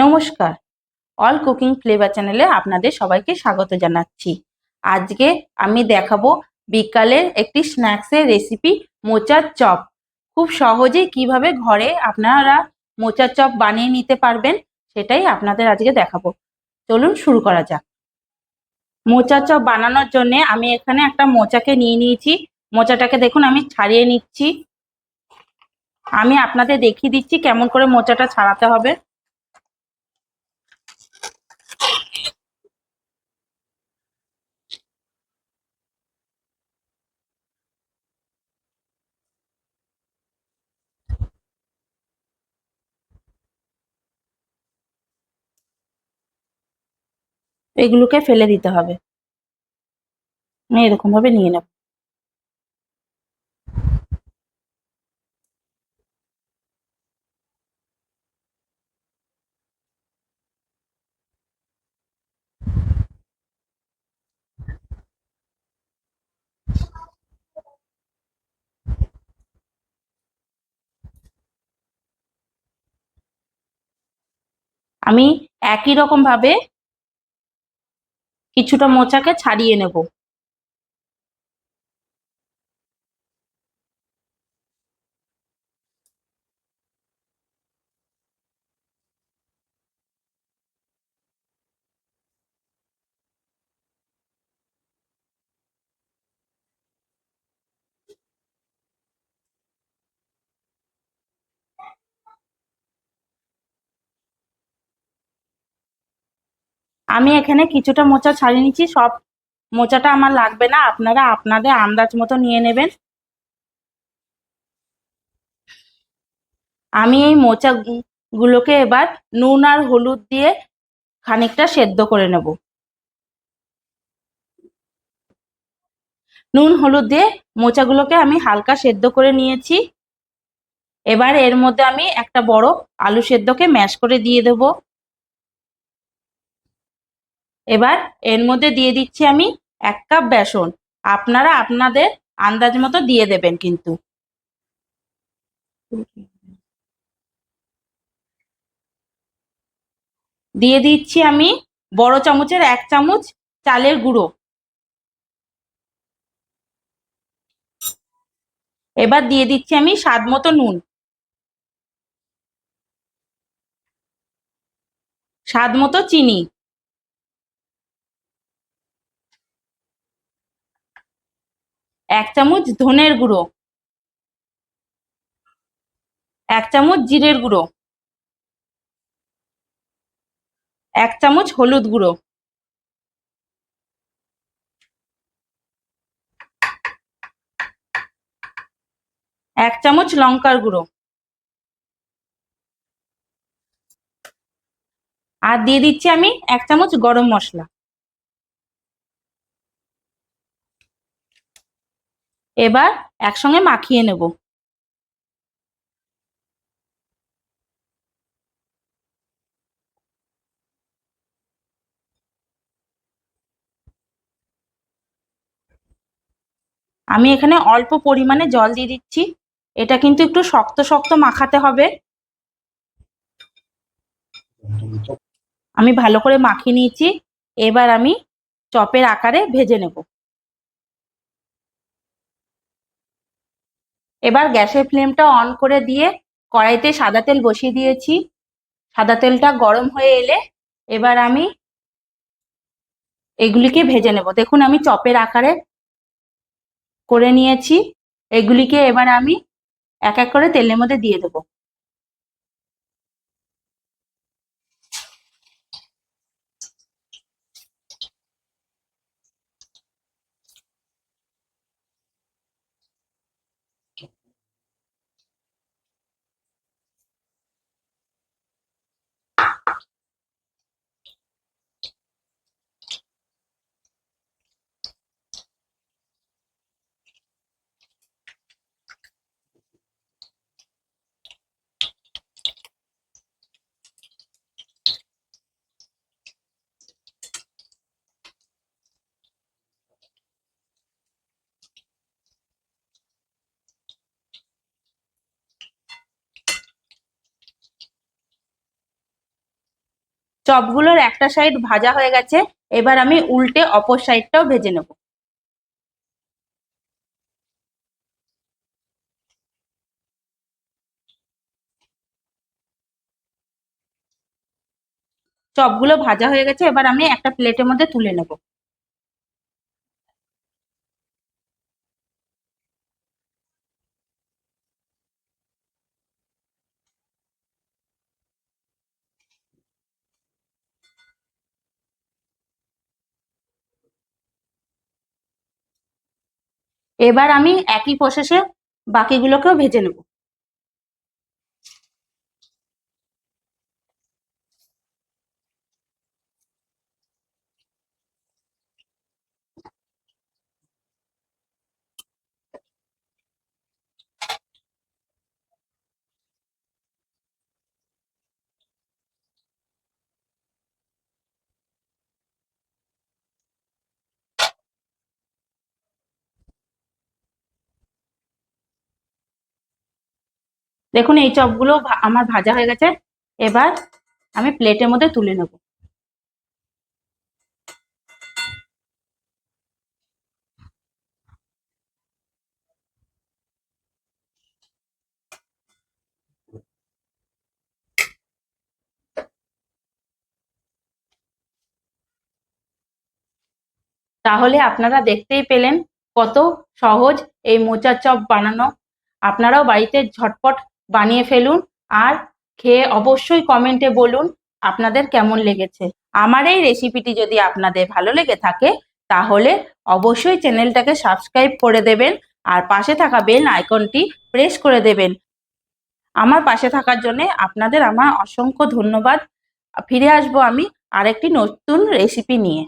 নমস্কার। All cooking flavour চ্যানেলে আপনাদের সবাইকে স্বাগত জানাচ্ছি। আজকে আমি দেখাবো বিকালের একটি স্ন্যাক্সের রেসিপি, মোচার চপ। খুব সহজেই কিভাবে ঘরে আপনারা মোচার চপ বানিয়ে নিতে পারবেন সেটাই আপনাদের আজকে দেখাবো। চলুন শুরু করা যাক। মোচার চপ বানানোর জন্য আমি এখানে একটা মোচাকে নিয়ে নিয়েছি। মোচাটাকে দেখুন আমি ছাড়িয়ে নিচ্ছি। আমি আপনাদের দেখিয়ে দিচ্ছি কেমন করে মোচাটা ছাড়াতে হবে। এগুলোকে ফেলে দিতে হবে। আমি এরকম ভাবে নিয়ে নেব। আমি একই রকম ভাবে কিছুটা মোচাকে ছাড়িয়ে নেব। আমি এখানে কিছুটা মোচা ছাড়িয়ে নিচ্ছি, সব মোচাটা আমার লাগবে না, আপনারা আপনাদের আন্দাজ মতো নিয়ে নেবেন। আমি এই মোচা গুলোকে এবার নুন আর হলুদ দিয়ে খানিকটা সেদ্ধ করে নেব। নুন হলুদ দিয়ে মোচাগুলোকে আমি হালকা সেদ্ধ করে নিয়েছি। এবার এর মধ্যে আমি একটা বড় আলু সেদ্ধকে ম্যাশ করে দিয়ে দেব। এবার এর মধ্যে দিয়ে দিচ্ছি আমি 1 কাপ বেসন। আপনারা আপনাদের আন্দাজ মতো দিয়ে দেবেন কিন্তু। দিয়ে দিচ্ছি আমি বড় চামচের 1 চামচ চালের গুঁড়ো। এবার দিয়ে দিচ্ছি আমি স্বাদ মতো নুন, স্বাদ মতো চিনি, 1 চামচ ধনের গুঁড়ো, 1 চামচ জিরের গুঁড়ো, 1 চামচ হলুদ গুঁড়ো, 1 চামচ লঙ্কার গুঁড়ো, আর দিয়ে দিচ্ছি আমি 1 চামচ গরম মশলা। এবার একসঙ্গে মাখিয়ে নেব। আমি এখানে অল্প পরিমাণে জল দিয়ে দিচ্ছি। এটা কিন্তু একটু শক্ত শক্ত মাখাতে হবে। আমি ভালো করে মাখিয়ে নিয়েছি। এবার আমি চপের আকারে ভেজে নেব। এবার গ্যাসের ফ্লেমটা অন করে দিয়ে কড়াইতে সাদা তেল বসিয়ে দিয়েছি। সাদা তেলটা গরম হয়ে এলে এবার আমি এগুলিকে ভেজে নেব। দেখুন আমি চপের আকারে করে নিয়েছি। এগুলিকে এবার আমি এক এক করে তেলের মধ্যে দিয়ে দেবো। চপগুলোর একটা সাইড ভাজা হয়ে গেছে, এবার আমি উল্টে অপর সাইডটাও ভেজে নেব। চপগুলো ভাজা হয়ে গেছে, এবার আমি একটা প্লেটের মধ্যে তুলে নেব। এবার আমি একই প্রসেসে বাকিগুলোকেও ভেজে নেব। দেখুন এই চপগুলো আমার ভাজা হয়ে গেছে, এবার আমি প্লেটের মধ্যে তুলে নেব। তাহলে আপনারা দেখতেই পেলেন কত সহজ এই মোচার চপ বানানো। আপনারাও বাড়িতে ঝটপট বানিয়ে ফেলুন আর খেয়ে অবশ্যই কমেন্টে বলুন আপনাদের কেমন লেগেছে। আমার এই রেসিপিটি যদি আপনাদের ভালো লেগে থাকে তাহলে অবশ্যই চ্যানেলটাকে সাবস্ক্রাইব করে দেবেন আর পাশে থাকা বেল আইকনটি প্রেস করে দেবেন। আমার পাশে থাকার জন্য আপনাদের আমার অসংখ্য ধন্যবাদ। ফিরে আসবো আমি আরেকটি নতুন রেসিপি নিয়ে।